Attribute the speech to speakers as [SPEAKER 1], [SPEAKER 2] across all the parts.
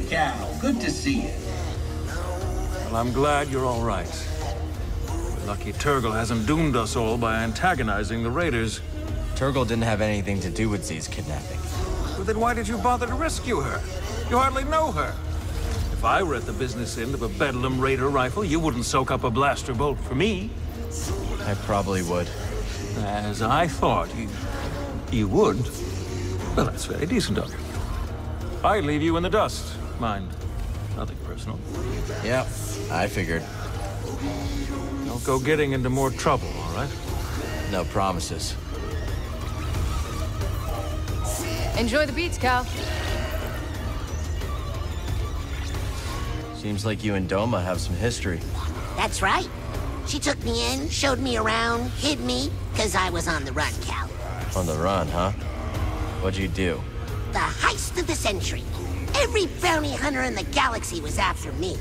[SPEAKER 1] Cal. Good to see you.
[SPEAKER 2] Well, I'm glad you're all right. Lucky Turgle hasn't doomed us all by antagonizing the raiders.
[SPEAKER 3] Turgle didn't have anything to do with Z's kidnapping.
[SPEAKER 2] Well, then why did you bother to rescue her? You hardly know her. If I were at the business end of a Bedlam Raider rifle, you wouldn't soak up a blaster bolt for me.
[SPEAKER 3] I probably would.
[SPEAKER 2] As I thought you would. Well, that's very decent of you. I leave you in the dust. Mind, nothing personal.
[SPEAKER 3] Yeah, I figured.
[SPEAKER 2] Don't go getting into more trouble, all right?
[SPEAKER 3] No promises.
[SPEAKER 4] Enjoy the beats, Cal.
[SPEAKER 3] Seems like you and Doma have some history.
[SPEAKER 5] That's right. She took me in, showed me around, hid me, because I was on the run, Cal.
[SPEAKER 3] On the run, huh? What'd you do?
[SPEAKER 5] The heist of the century. Every bounty hunter in the galaxy was after me.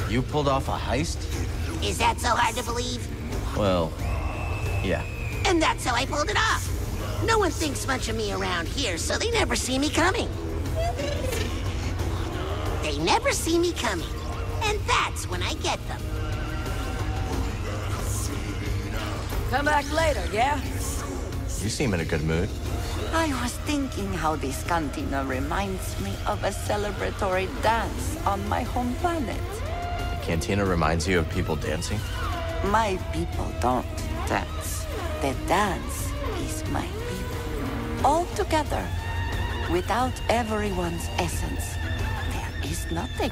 [SPEAKER 3] You pulled off a heist?
[SPEAKER 5] Is that so hard to believe?
[SPEAKER 3] Well, yeah.
[SPEAKER 5] And that's how I pulled it off. No one thinks much of me around here, so they never see me coming. They never see me coming. And that's when I get them.
[SPEAKER 4] Come back later, yeah?
[SPEAKER 3] You seem in a good mood.
[SPEAKER 6] I was thinking how this cantina reminds me of a celebratory dance on my home planet.
[SPEAKER 3] The cantina reminds you of people dancing?
[SPEAKER 6] My people don't dance. The dance is my people. All together, without everyone's essence, there is nothing.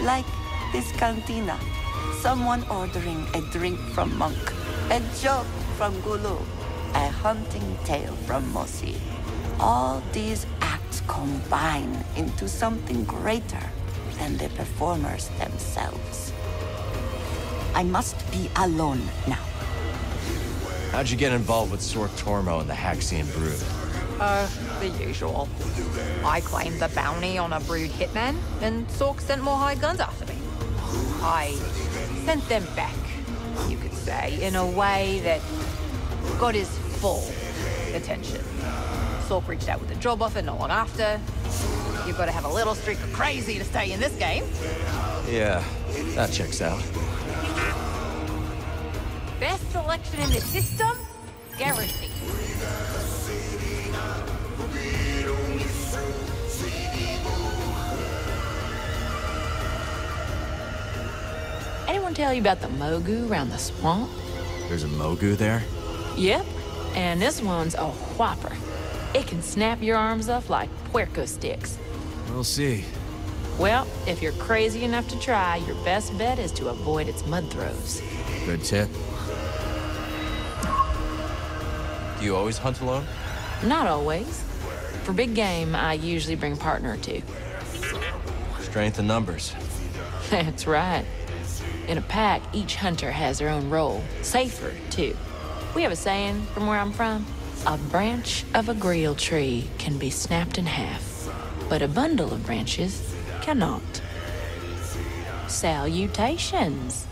[SPEAKER 6] Like this cantina. Someone ordering a drink from Monk, a joke from Gulu, a hunting tale from Mosi. All these acts combine into something greater than the performers themselves. I must be alone now.
[SPEAKER 3] How'd you get involved with Sork Tormo and the Haxian Brood?
[SPEAKER 4] The usual. I claimed the bounty on a Brood hitman, and Sork sent more hired guns after me. I sent them back, you could say, in a way that got his full attention. Sork reached out with a job offer not long after. You've got to have a little streak of crazy to stay in this game.
[SPEAKER 3] Yeah, that checks out.
[SPEAKER 4] Best selection in the system, guaranteed. Anyone tell you about the Mogu around the swamp?
[SPEAKER 3] There's a Mogu there?
[SPEAKER 4] Yep, and this one's a whopper. It can snap your arms off like puerco sticks.
[SPEAKER 3] We'll see.
[SPEAKER 4] Well, if you're crazy enough to try, your best bet is to avoid its mud throws.
[SPEAKER 3] Good tip. Do you always hunt alone?
[SPEAKER 4] Not always. For big game, I usually bring a partner or two.
[SPEAKER 3] Strength in numbers.
[SPEAKER 4] That's right. In a pack, each hunter has their own role. Safer, too. We have a saying from where I'm from. A branch of a grill tree can be snapped in half, but a bundle of branches cannot. Salutations.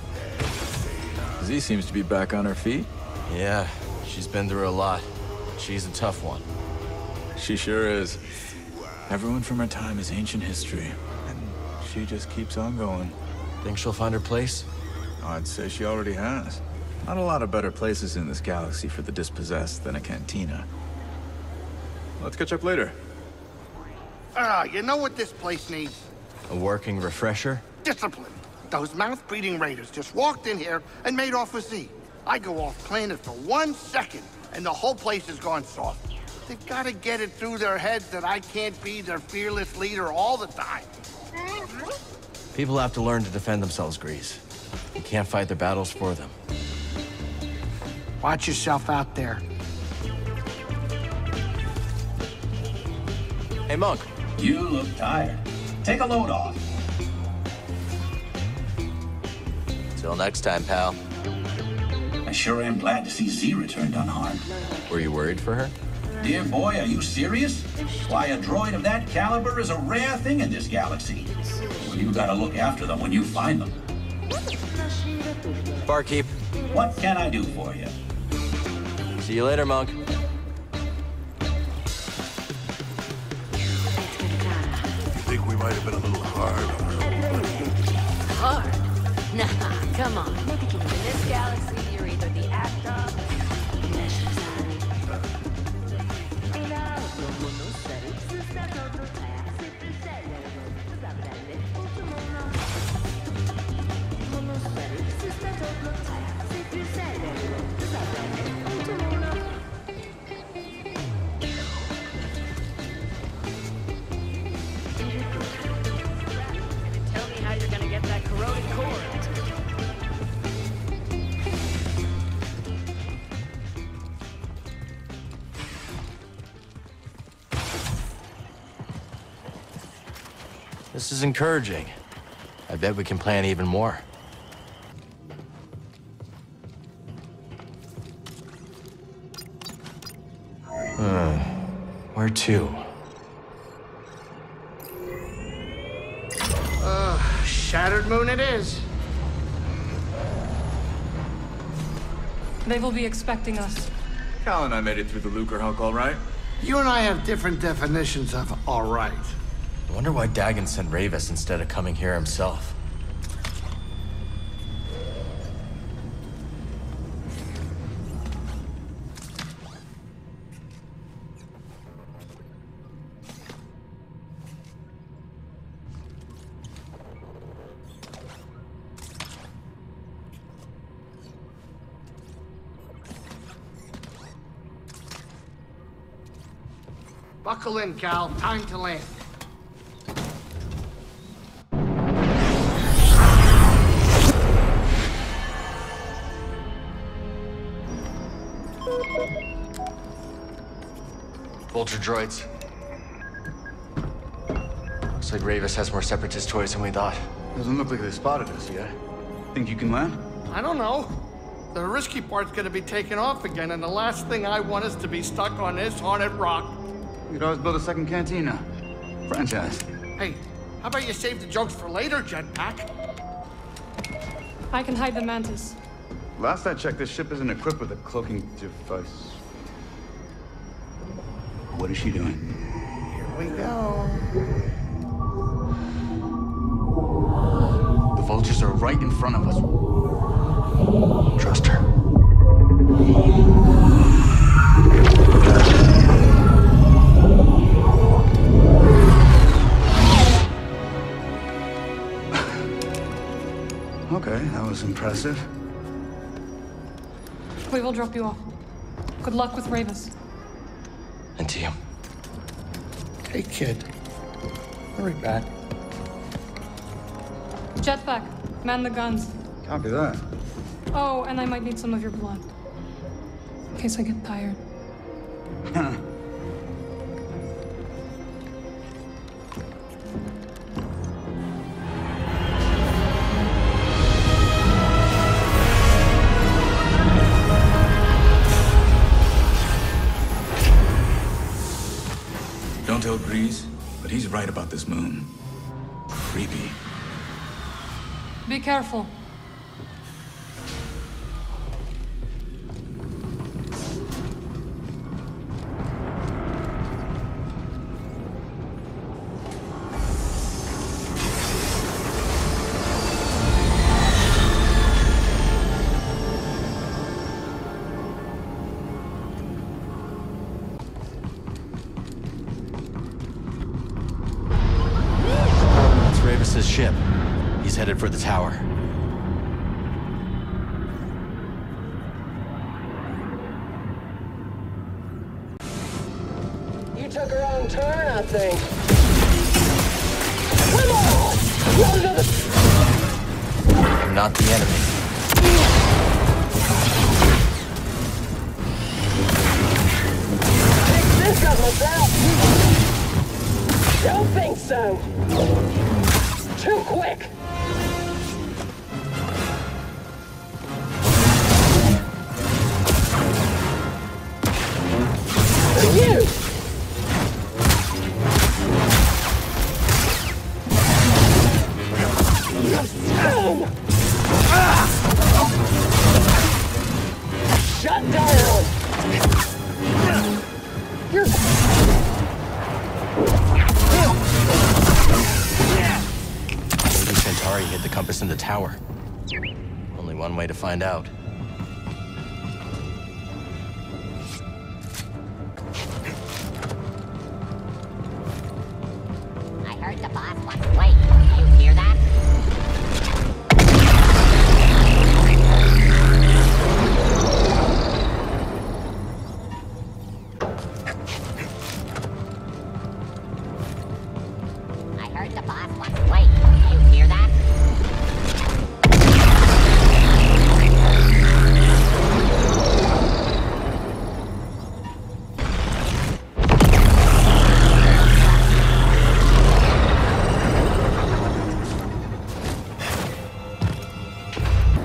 [SPEAKER 7] Z seems to be back on her feet.
[SPEAKER 3] Yeah, she's been through a lot. She's a tough one.
[SPEAKER 7] She sure is. Everyone from her time is ancient history, and she just keeps on going.
[SPEAKER 3] Think she'll find her place?
[SPEAKER 7] I'd say she already has. Not a lot of better places in this galaxy for the dispossessed than a cantina. Let's catch up later.
[SPEAKER 8] You know what this place needs?
[SPEAKER 3] A working refresher?
[SPEAKER 8] Discipline. Those mouth-breathing raiders just walked in here and made off with Z. I go off planet for 1 second, and the whole place has gone soft. They've got to get it through their heads that I can't be their fearless leader all the time.
[SPEAKER 3] People have to learn to defend themselves, Grease. You can't fight their battles for them.
[SPEAKER 8] Watch yourself out there.
[SPEAKER 3] Hey, Monk.
[SPEAKER 1] You look tired. Take a load off.
[SPEAKER 3] Till next time, pal.
[SPEAKER 1] I sure am glad to see Z returned unharmed.
[SPEAKER 3] Were you worried for her?
[SPEAKER 1] Dear boy, are you serious? Why, a droid of that caliber is a rare thing in this galaxy. Well, you gotta look after them when you find them.
[SPEAKER 3] Barkeep.
[SPEAKER 1] What can I do for you?
[SPEAKER 3] See you later, Monk.
[SPEAKER 8] Think
[SPEAKER 9] you might have been a little hard on her.
[SPEAKER 10] Hard? Nah, come on. In this galaxy, you're either the actor or the necessary. Tell me how you're gonna get that corroded core out.
[SPEAKER 3] This is encouraging. I bet we can plan even more. Where to?
[SPEAKER 8] Shattered moon it is.
[SPEAKER 11] They will be expecting us.
[SPEAKER 7] Cal and I made it through the Lucre Hulk all right.
[SPEAKER 8] You and I have different definitions of all right.
[SPEAKER 3] I wonder why Dagan sent Ravis instead of coming here himself.
[SPEAKER 8] Buckle in, Cal. Time to land.
[SPEAKER 3] Vulture droids. Looks like Ravis has more Separatist toys than we thought.
[SPEAKER 7] Doesn't look like they spotted us yet. Think you can land?
[SPEAKER 8] I don't know. The risky part's gonna be taken off again, and the last thing I want is to be stuck on this haunted rock.
[SPEAKER 7] You could always build a second cantina. Franchise.
[SPEAKER 8] Hey, how about you save the jokes for later, Jetpack?
[SPEAKER 11] I can hide the mantis.
[SPEAKER 7] Last I checked, this ship isn't equipped with a cloaking device. What is she doing?
[SPEAKER 8] Here we go.
[SPEAKER 7] The vultures are right in front of us. Trust her. Okay, that was impressive.
[SPEAKER 11] We will drop you off. Good luck with Ravis.
[SPEAKER 3] And to you.
[SPEAKER 8] Hey, kid. Hurry back.
[SPEAKER 11] Jetpack, man the guns.
[SPEAKER 7] Copy that.
[SPEAKER 11] Oh, and I might need some of your blood. In case I get tired.
[SPEAKER 7] Don't tell Grease, but he's right about this moon. Creepy.
[SPEAKER 11] Be careful.
[SPEAKER 3] Ship. He's headed for the tower.
[SPEAKER 12] You took a wrong turn, I think. Come on! Run to the...
[SPEAKER 3] I'm not the enemy.
[SPEAKER 12] Fix this up myself. Don't think so. Too quick! You! Shut down! You're...
[SPEAKER 3] tower. Only one way to find out.
[SPEAKER 5] I heard the boss wants to wait. Do you hear that? I heard the boss wants to wait. Do you hear that?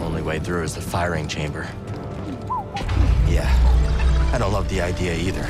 [SPEAKER 3] Only way through is the firing chamber. Yeah, I don't love the idea either.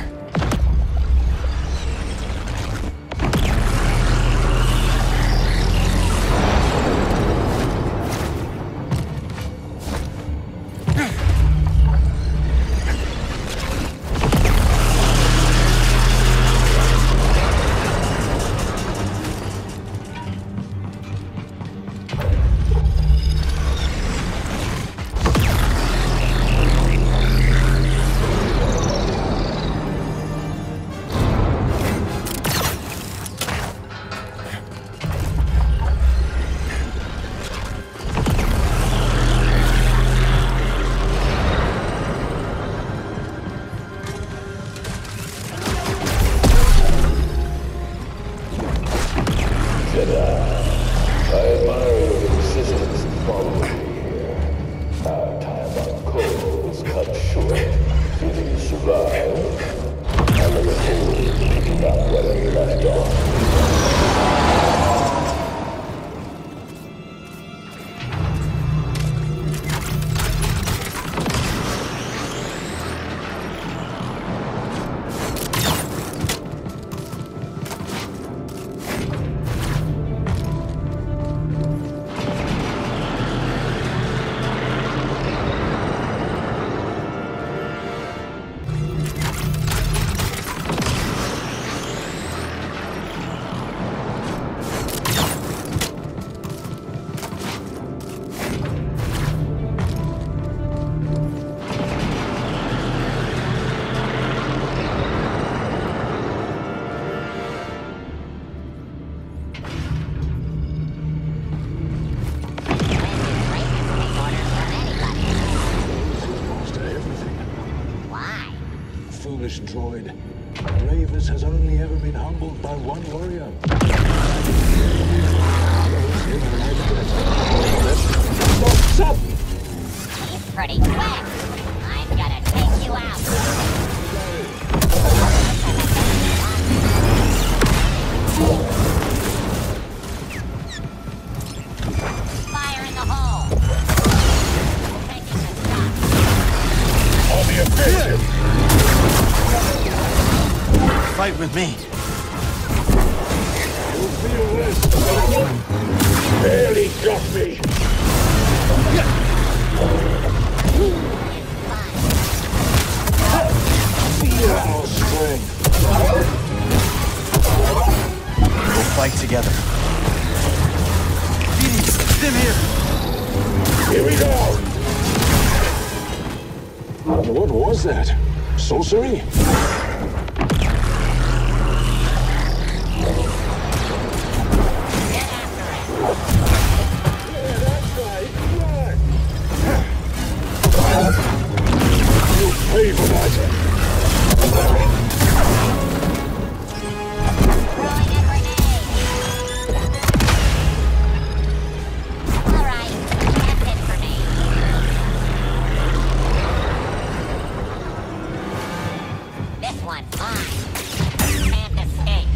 [SPEAKER 9] Foolish droid. Ravus has only ever been humbled by one warrior. Stop!
[SPEAKER 5] He's pretty quick. I'm gonna take you out. Fire in the hole. Taking the shot.
[SPEAKER 9] On the offensive!
[SPEAKER 3] Fight with me.
[SPEAKER 9] You'll feel this. Barely got me. Feel our strength.
[SPEAKER 3] We'll fight together. Stim here.
[SPEAKER 9] Here we go. What was that? Sorcery? Pay for that.
[SPEAKER 5] Throwing a grenade. All right, that's it for me. This one's mine. Can't escape.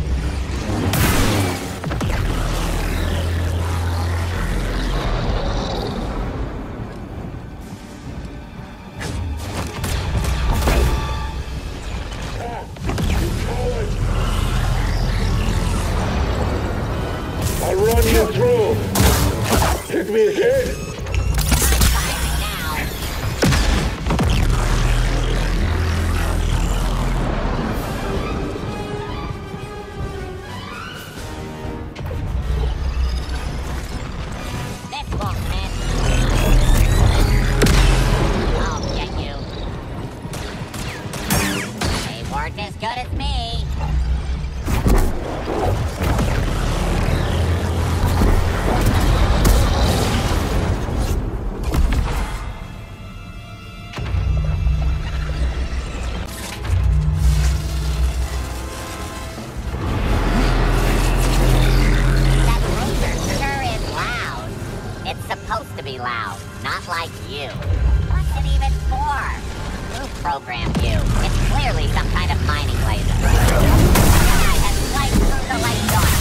[SPEAKER 5] programmed you. It's clearly some kind of mining laser. Jedi has sliced through the light source.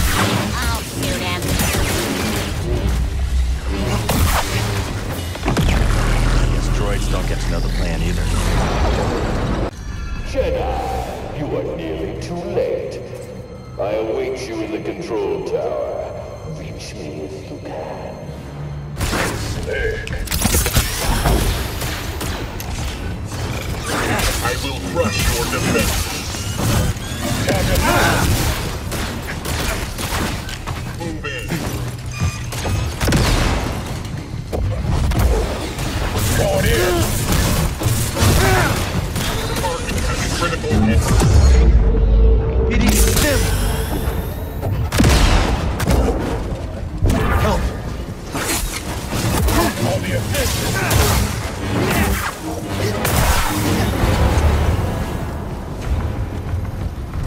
[SPEAKER 5] I'll shoot him.
[SPEAKER 3] Guess droids don't get to know the plan either.
[SPEAKER 9] Jedi, you are nearly too late. I await you in the control tower. Reach me if you can.
[SPEAKER 13] I will crush your defense. Move in. Going in. Target has critical hit.
[SPEAKER 3] It is them. Help.
[SPEAKER 13] On the offensive.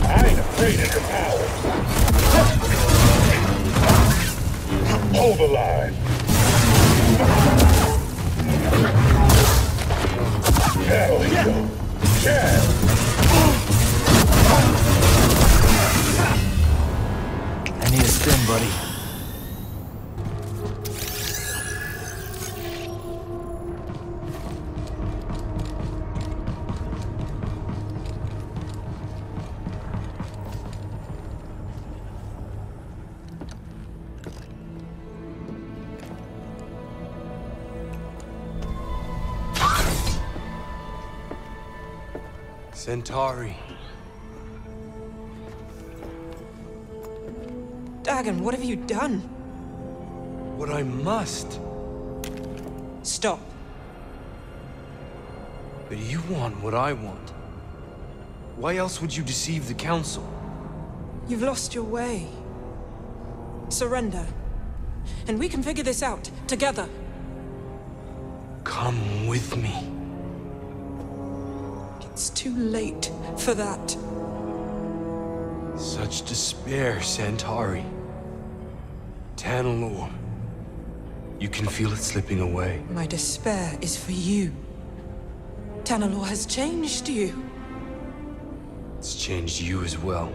[SPEAKER 13] I ain't afraid of your power. Hold the line. There we go. Yeah.
[SPEAKER 3] I need a stim, buddy.
[SPEAKER 14] Centauri.
[SPEAKER 15] Dagon, what have you done?
[SPEAKER 14] What I must.
[SPEAKER 15] Stop.
[SPEAKER 14] But you want what I want. Why else would you deceive the Council?
[SPEAKER 15] You've lost your way. Surrender. And we can figure this out, together.
[SPEAKER 14] Come with me.
[SPEAKER 15] It's too late for that.
[SPEAKER 14] Such despair, Centauri. Tanalor. You can feel it slipping away.
[SPEAKER 15] My despair is for you. Tanalor has changed you.
[SPEAKER 14] It's changed you as well.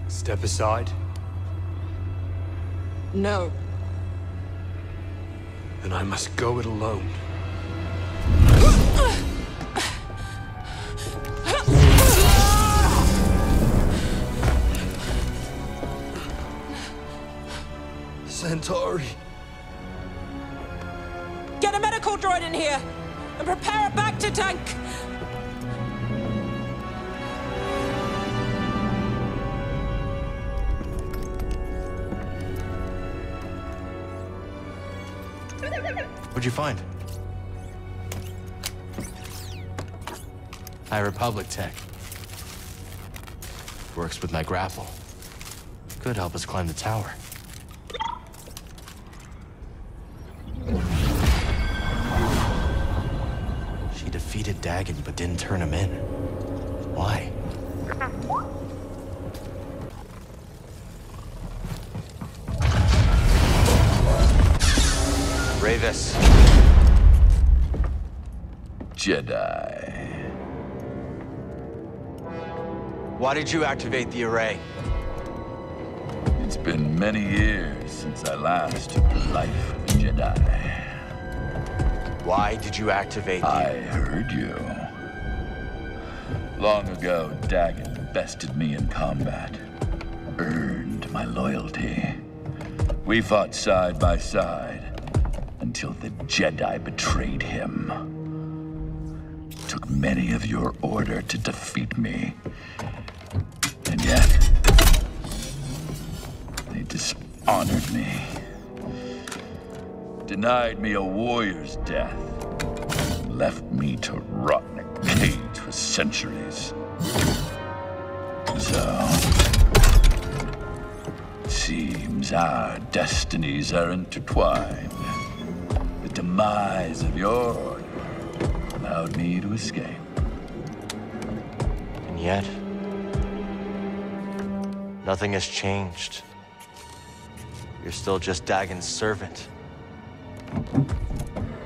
[SPEAKER 14] Step aside.
[SPEAKER 15] No.
[SPEAKER 14] Then I must go it alone. Centauri.
[SPEAKER 15] Get a medical droid in here! And prepare a back to tank!
[SPEAKER 3] What'd you find? High Republic tech. Works with my grapple. Could help us climb the tower. She defeated Dagon, but didn't turn him in. Why?
[SPEAKER 16] Ravis.
[SPEAKER 1] Jedi.
[SPEAKER 3] Why did you activate the array?
[SPEAKER 1] It's been many years since I last took the life of a Jedi.
[SPEAKER 3] Why did you activate the...
[SPEAKER 1] I heard you. Long ago, Dagon bested me in combat. Earned my loyalty. We fought side by side until the Jedi betrayed him. Took many of your order to defeat me. And yet, they dishonored me. Denied me a warrior's death. Left me to rot in a cage for centuries. So, it seems our destinies are intertwined. The demise of your order allowed me to escape.
[SPEAKER 3] And yet, nothing has changed. You're still just Dagon's servant.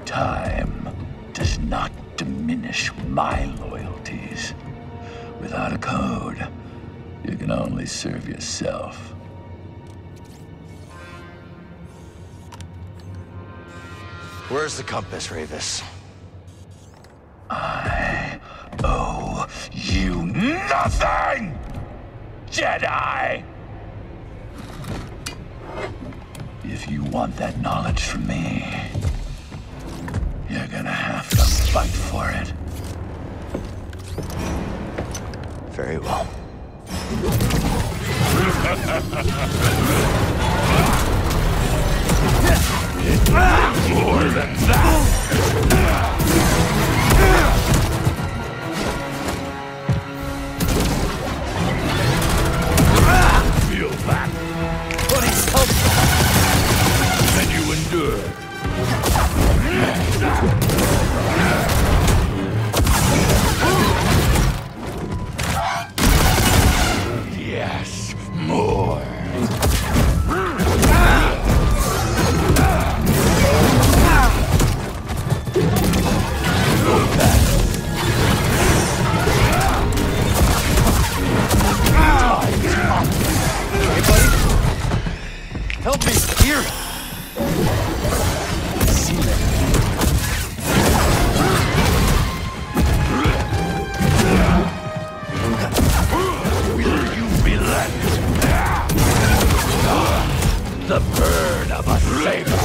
[SPEAKER 1] time does not diminish my loyalties. Without a code, you can only serve yourself.
[SPEAKER 3] Where's the compass, Ravis?
[SPEAKER 1] I owe you nothing, Jedi! If you want that knowledge from me, you're gonna have to fight for it.
[SPEAKER 3] Very well.
[SPEAKER 1] More than that! Feel that?
[SPEAKER 3] What is hope?
[SPEAKER 1] Can you endure? Yes, more.
[SPEAKER 3] Help me here!
[SPEAKER 1] Will you relent? The burn of a saber.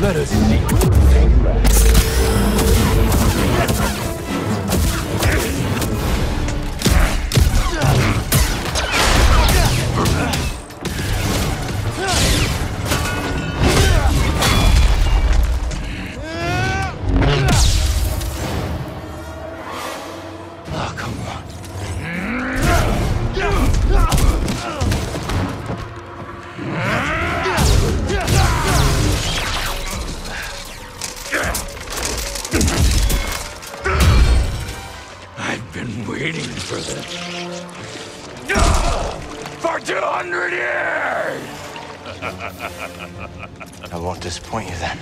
[SPEAKER 3] Let us see.
[SPEAKER 1] Oh, come on. I've been waiting for this. For 200 years!
[SPEAKER 3] I won't disappoint you then.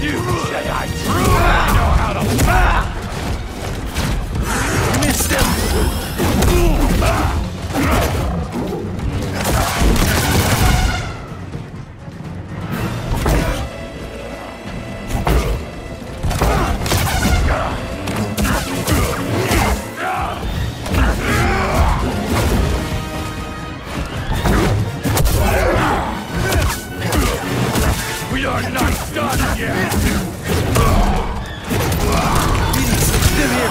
[SPEAKER 1] You Jedi truly know how to laugh!
[SPEAKER 3] Missed him!
[SPEAKER 1] We are not done yet!
[SPEAKER 3] Live here!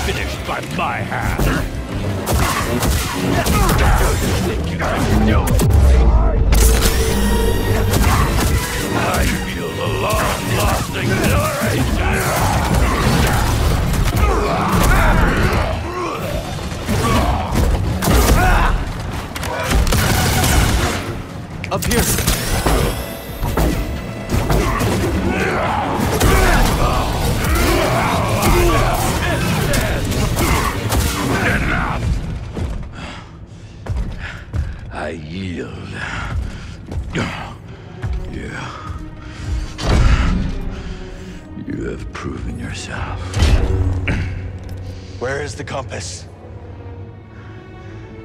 [SPEAKER 1] Finished by my hand! Do you think you can do it? I feel the long-lost exhilaration!
[SPEAKER 3] Up here!
[SPEAKER 1] Enough! I yield. You have proven yourself.
[SPEAKER 3] Where is the compass?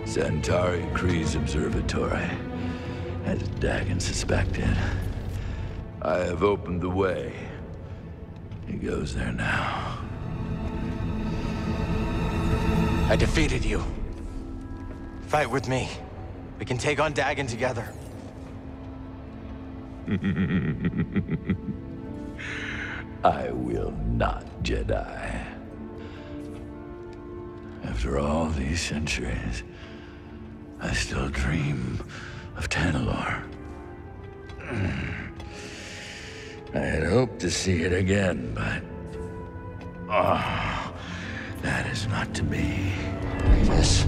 [SPEAKER 1] Centauri Kree's observatory, as Dagon suspected. I have opened the way. He goes there now.
[SPEAKER 3] I defeated you. Fight with me. We can take on Dagon together.
[SPEAKER 1] I will not, Jedi. After all these centuries, I still dream of Tanalorr. I had hoped to see it again, but... oh, that is not to be. This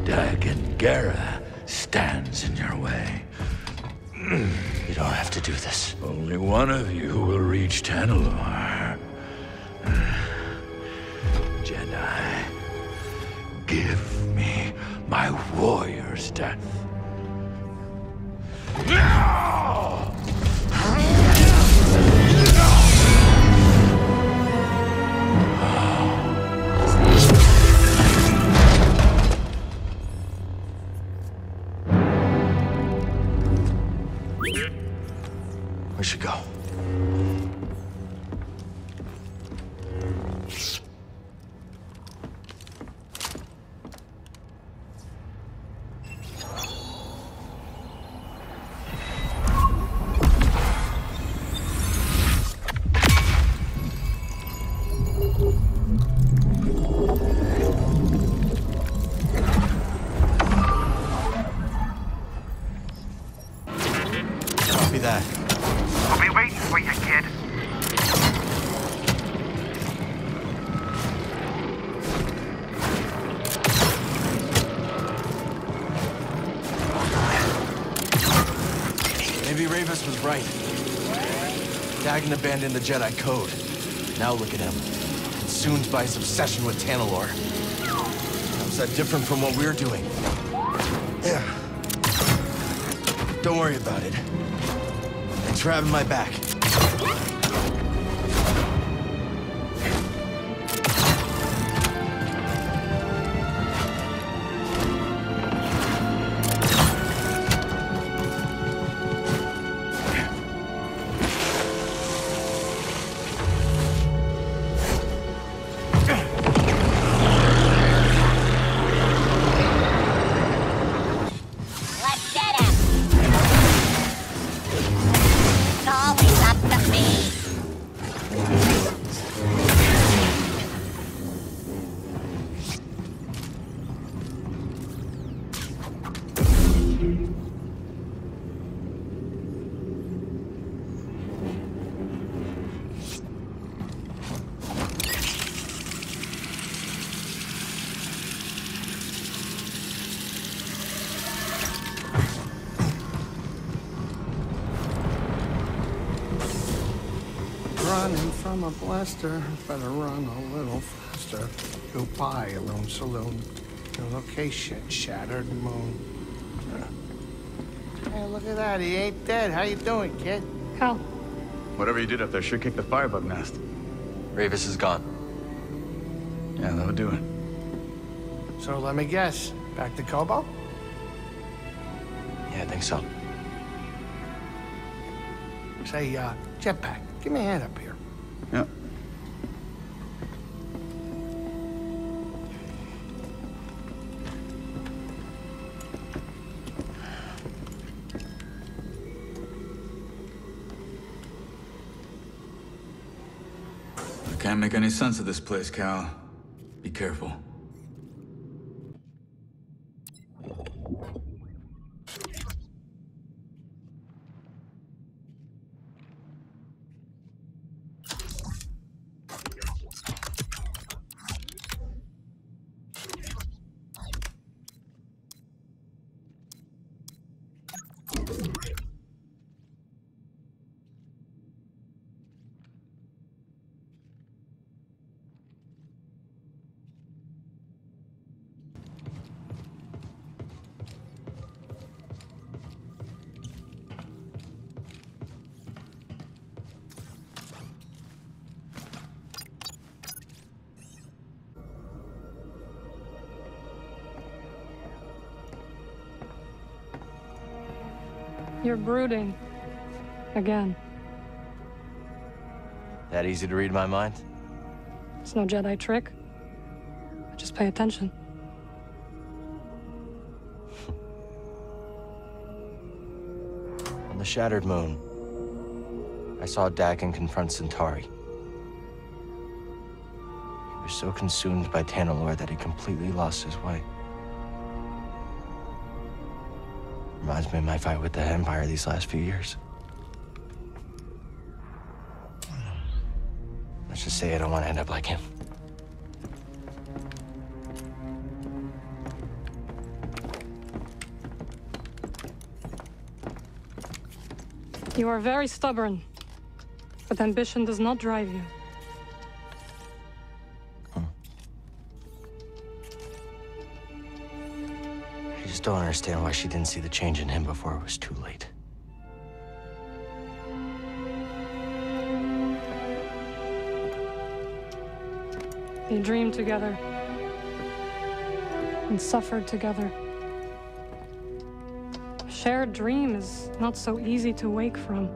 [SPEAKER 1] Dagon Gera stands in your way.
[SPEAKER 3] You don't have to do this.
[SPEAKER 1] Only one of you will reach Tanalorr. Jedi, give me my warrior's death.
[SPEAKER 3] We should go. Copy that.
[SPEAKER 8] I'll be waiting for you, kid.
[SPEAKER 3] Maybe Ravis was right. Dagon abandoned the Jedi Code. Now look at him. Consumed by his obsession with Tanalorr. How's that different from what we're doing? Yeah. Don't worry about it. Thanks for having my back.
[SPEAKER 5] Let's get him! It's always up to me.
[SPEAKER 8] Running from a blaster, better run a little faster. Goodbye, Alone Saloon. Your location, Shattered Moon. Hey, look at that. He ain't dead. How you doing, kid?
[SPEAKER 11] Cal.
[SPEAKER 7] Whatever you did up there sure kicked the firebug nest.
[SPEAKER 3] Ravis is gone.
[SPEAKER 7] Yeah, that'll do it.
[SPEAKER 8] So let me guess. Back to Kobo?
[SPEAKER 3] Yeah, I think so.
[SPEAKER 8] Say, Jetpack, give me a hand up here.
[SPEAKER 7] Yeah. I can't make any sense of this place, Cal. Be careful.
[SPEAKER 11] You're brooding. Again.
[SPEAKER 3] That easy to read my mind?
[SPEAKER 11] It's no Jedi trick. Just pay attention.
[SPEAKER 3] the Shattered Moon, I saw Dagon confront Centauri. He was so consumed by Tanalorr that he completely lost his way. Reminds me of my fight with the Empire these last few years. Let's just say I don't want to end up like him.
[SPEAKER 11] You are very stubborn, but ambition does not drive you.
[SPEAKER 3] I just don't understand why she didn't see the change in him before it was too late.
[SPEAKER 11] They dreamed together and suffered together. A shared dream is not so easy to wake from.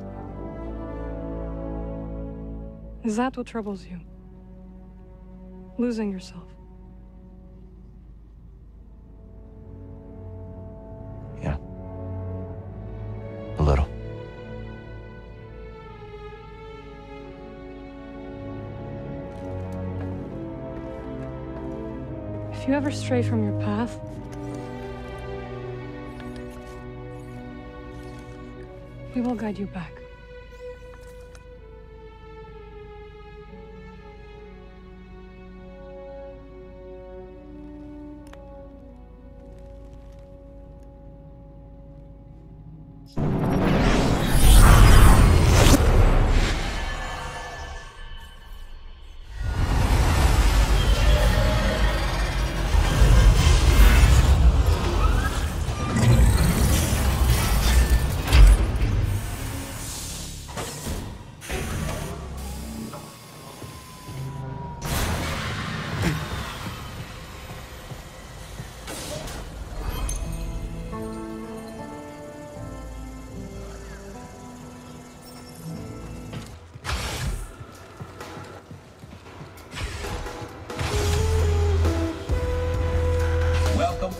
[SPEAKER 11] Is that what troubles you? Losing yourself?
[SPEAKER 3] Yeah. A little.
[SPEAKER 11] If you ever stray from your path, we will guide you back.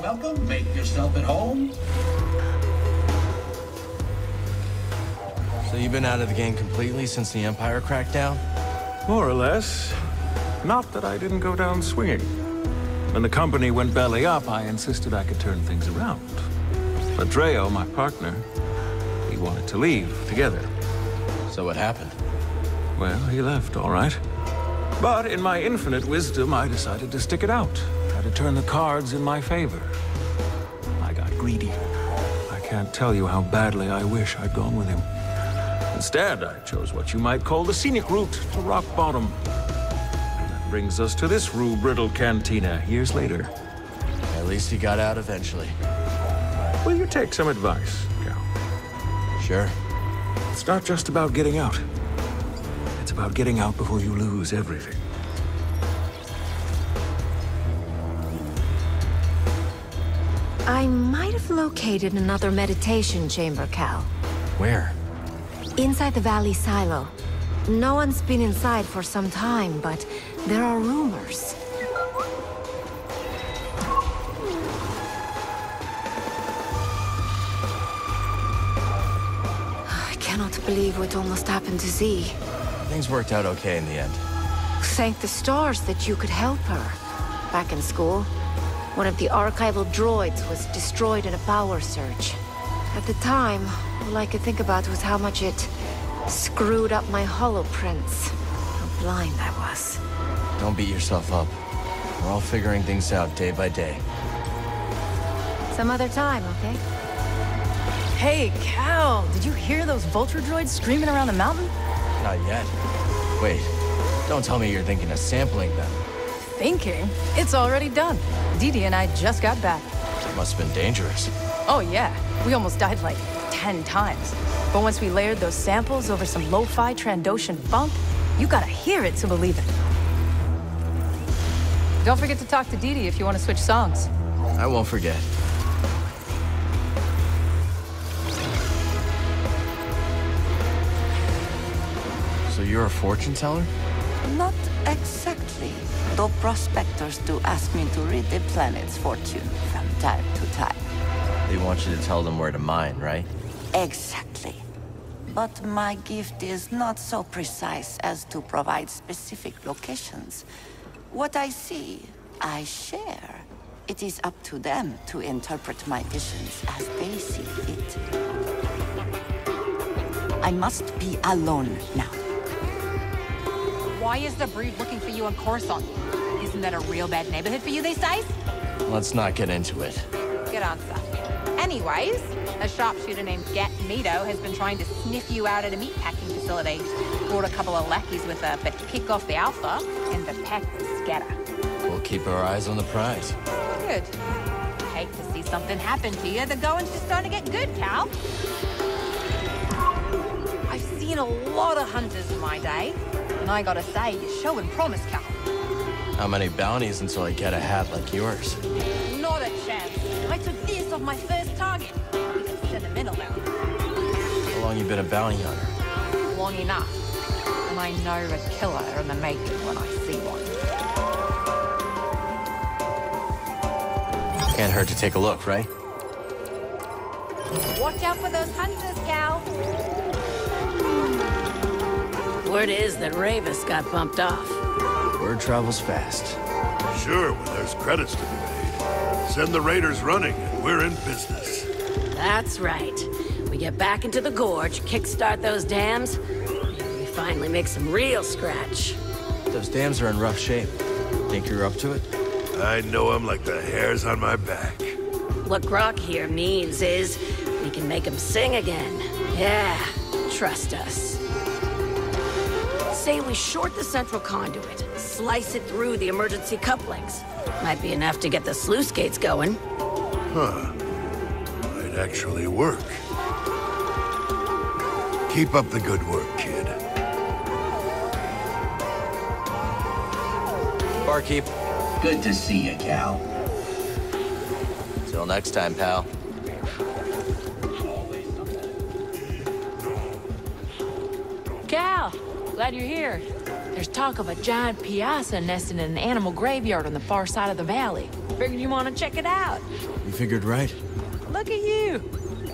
[SPEAKER 1] Welcome, make yourself at home.
[SPEAKER 3] So you've been out of the game completely since the Empire crackdown?
[SPEAKER 2] More or less. Not that I didn't go down swinging. When the company went belly up, I insisted I could turn things around. But Dreo, my partner, he wanted to leave together.
[SPEAKER 3] So what happened?
[SPEAKER 2] Well, he left, all right. But in my infinite wisdom, I decided to stick it out. Try to turn the cards in my favor. I got greedy. I can't tell you how badly I wish I'd gone with him. Instead, I chose what you might call the scenic route to rock bottom. And that brings us to this rue-brittle cantina years later.
[SPEAKER 3] At least he got out eventually.
[SPEAKER 2] Will you take some advice, Cal?
[SPEAKER 3] Sure.
[SPEAKER 2] It's not just about getting out. It's about getting out before you lose everything.
[SPEAKER 10] I might have located another meditation chamber, Cal.
[SPEAKER 3] Where?
[SPEAKER 10] Inside the Valley Silo. No one's been inside for some time, but there are rumors. I cannot believe what almost happened to Z.
[SPEAKER 3] Things worked out okay in the end.
[SPEAKER 10] Thank the stars that you could help her. Back in school, one of the archival droids was destroyed in a power surge. At the time, all I could think about was how much it screwed up my holoprints. How blind I was.
[SPEAKER 3] Don't beat yourself up. We're all figuring things out day by day.
[SPEAKER 10] Some other time, okay?
[SPEAKER 16] Hey, Cal! Did you hear those vulture droids screaming around the mountain?
[SPEAKER 3] Not yet. Wait, don't tell me you're thinking of sampling them.
[SPEAKER 16] Thinking? It's already done. Didi and I just got back.
[SPEAKER 3] It must have been dangerous.
[SPEAKER 16] Oh yeah, we almost died like 10 times. But once we layered those samples over some lo-fi Trandoshan funk, you gotta hear it to believe it. Don't forget to talk to Didi if you want to switch songs.
[SPEAKER 3] I won't forget. So you're a fortune teller?
[SPEAKER 6] Not exactly. Though prospectors do ask me to read the planet's fortune from time to time.
[SPEAKER 3] They want you to tell them where to mine, right?
[SPEAKER 6] Exactly. but my gift is not so precise as to provide specific locations. What I see, I share. It is up to them to interpret my visions as they see fit. I must be alone now.
[SPEAKER 4] Why is the Brood looking for you in Coruscant? Isn't that a real bad neighborhood for you these days?
[SPEAKER 3] Let's not get into it.
[SPEAKER 4] Good answer. Anyways, a sharpshooter named Gat Nito has been trying to sniff you out at a meatpacking facility. Brought a couple of lackeys with her, but kicked off the Alpha, and the pack will scatter.
[SPEAKER 3] We'll keep our eyes on the prize.
[SPEAKER 4] Good. Hate to see something happen to you. The going's just starting to get good, Cal. I've seen a lot of hunters in my day, and I gotta say, you're showing promise, Cal.
[SPEAKER 3] How many bounties until I get a hat like yours?
[SPEAKER 4] Not a chance. I took this off my first target. It's sentimental now.
[SPEAKER 3] How long you been a bounty hunter?
[SPEAKER 4] Long enough. And I know a killer in the making when I see one.
[SPEAKER 3] Can't hurt to take a look, right?
[SPEAKER 4] Watch out for those hunters, Cal.
[SPEAKER 17] Word is that Ravis got bumped off.
[SPEAKER 3] Word travels fast.
[SPEAKER 13] Sure, when there's credits to be made. Send the raiders running, and we're in business.
[SPEAKER 17] That's right. We get back into the gorge, kickstart those dams, and we finally make some real scratch.
[SPEAKER 3] Those dams are in rough shape. Think you're up to it?
[SPEAKER 13] I know them like the hairs on my back.
[SPEAKER 17] What Grok here means is we can make them sing again. Yeah, trust us. Say we short the central conduit, slice it through the emergency couplings. Might be enough to get the sluice gates going.
[SPEAKER 13] Huh. Might actually work. Keep up the good work, kid.
[SPEAKER 3] Barkeep.
[SPEAKER 1] Good to see you, Cal.
[SPEAKER 3] Till next time, pal.
[SPEAKER 18] Cal, glad you're here. There's talk of a giant piazza nesting in an animal graveyard on the far side of the valley. Figured you want to check it out.
[SPEAKER 3] You figured right.
[SPEAKER 18] Look at you.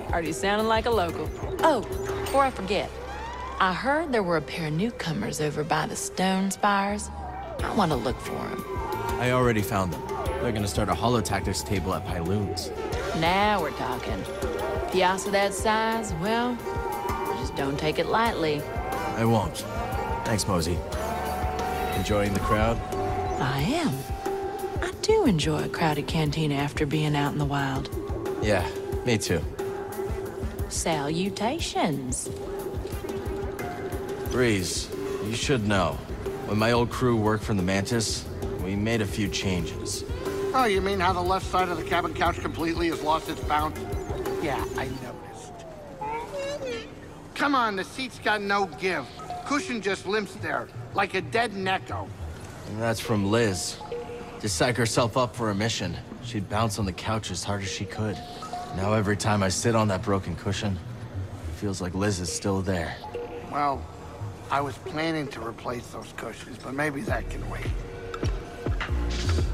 [SPEAKER 18] Already sounding like a local. Oh, before I forget, I heard there were a pair of newcomers over by the stone spires. I want to look for them.
[SPEAKER 3] I already found them. They're gonna start a holotactics table at Pyloon's.
[SPEAKER 18] Now we're talking. Piazza that size, well, just don't take it lightly.
[SPEAKER 3] I won't. Thanks, Mosey. Enjoying the crowd?
[SPEAKER 18] I am. I do enjoy a crowded cantina after being out in the wild.
[SPEAKER 3] Yeah, me too.
[SPEAKER 18] Salutations.
[SPEAKER 3] Breeze, you should know. When my old crew worked from the Mantis, we made a few changes.
[SPEAKER 8] Oh, you mean how the left side of the cabin couch completely has lost its bounce? Yeah, I noticed. Come on, the seat's got no give. Cushion just limps there, like a dead necko.
[SPEAKER 3] And that's from Liz. To psych herself up for a mission, she'd bounce on the couch as hard as she could. Now every time I sit on that broken cushion, it feels like Liz is still there.
[SPEAKER 8] Well, I was planning to replace those cushions, but maybe that can wait.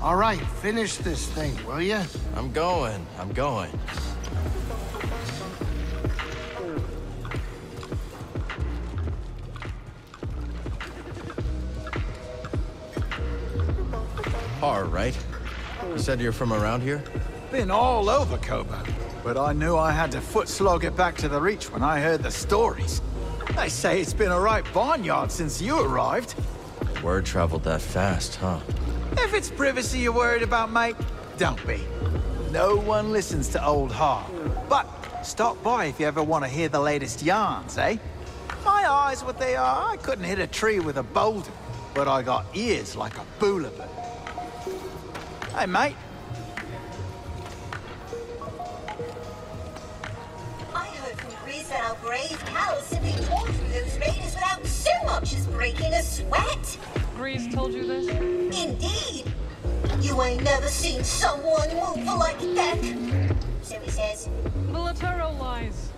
[SPEAKER 8] All right, finish this thing, will you?
[SPEAKER 3] I'm going. Par, right? You said you're from around here?
[SPEAKER 7] Been all over Kobo, but I knew I had to foot slog it back to the Reach when I heard the stories. They say it's been a right barnyard since you arrived.
[SPEAKER 3] Word traveled that fast, huh?
[SPEAKER 7] If it's privacy you're worried about, mate, don't be. No one listens to old Har. But stop by if you ever want to hear the latest yarns, eh? My eyes, what they are, I couldn't hit a tree with a boulder, but I got ears like a boulevard. Hey, mate.
[SPEAKER 19] I heard from Grizz that our brave Cal simply tore through those raiders without so much as breaking a sweat.
[SPEAKER 11] Grease told you this?
[SPEAKER 19] Indeed. You ain't never seen someone move like that. So he says.
[SPEAKER 11] The Latero lies.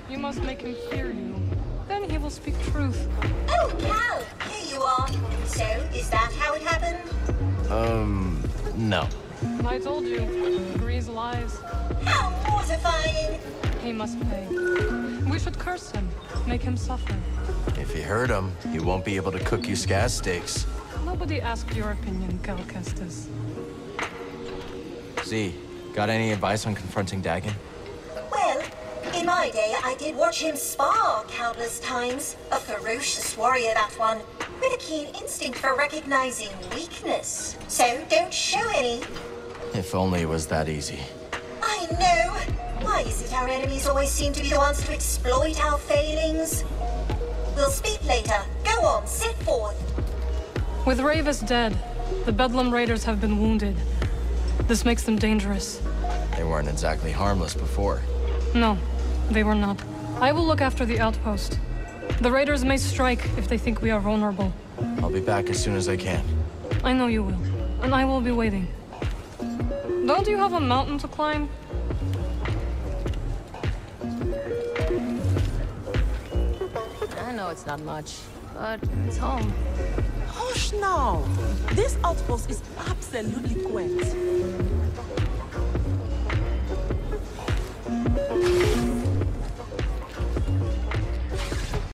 [SPEAKER 11] You must make him fear you. Then he will speak truth.
[SPEAKER 19] Oh, Cal, here you are. So, is that how it happened?
[SPEAKER 3] No.
[SPEAKER 11] I told you, Grease lies.
[SPEAKER 19] How mortifying!
[SPEAKER 11] He must pay. We should curse him, make him suffer.
[SPEAKER 3] If you hurt him, he won't be able to cook you scaz steaks.
[SPEAKER 11] Nobody asked your opinion, Cal Kestis.
[SPEAKER 3] Z, got any advice on confronting Dagon?
[SPEAKER 19] Well, in my day, I did watch him spar countless times. A ferocious warrior, that one, with a keen instinct for recognizing weakness. So don't show any.
[SPEAKER 3] If only it was that easy.
[SPEAKER 19] I know! Why is it our enemies always seem to be the ones to exploit our failings? We'll speak later. Go on, sit forth.
[SPEAKER 11] With Ravis dead, the Bedlam Raiders have been wounded. This makes them dangerous.
[SPEAKER 3] They weren't exactly harmless before.
[SPEAKER 11] No, they were not. I will look after the outpost. The Raiders may strike if they think we are vulnerable.
[SPEAKER 3] I'll be back as soon as I can.
[SPEAKER 11] I know you will, and I will be waiting. Don't you have a mountain to climb?
[SPEAKER 16] I know it's not much, but it's home.
[SPEAKER 12] Hush now! This outpost is absolutely quaint.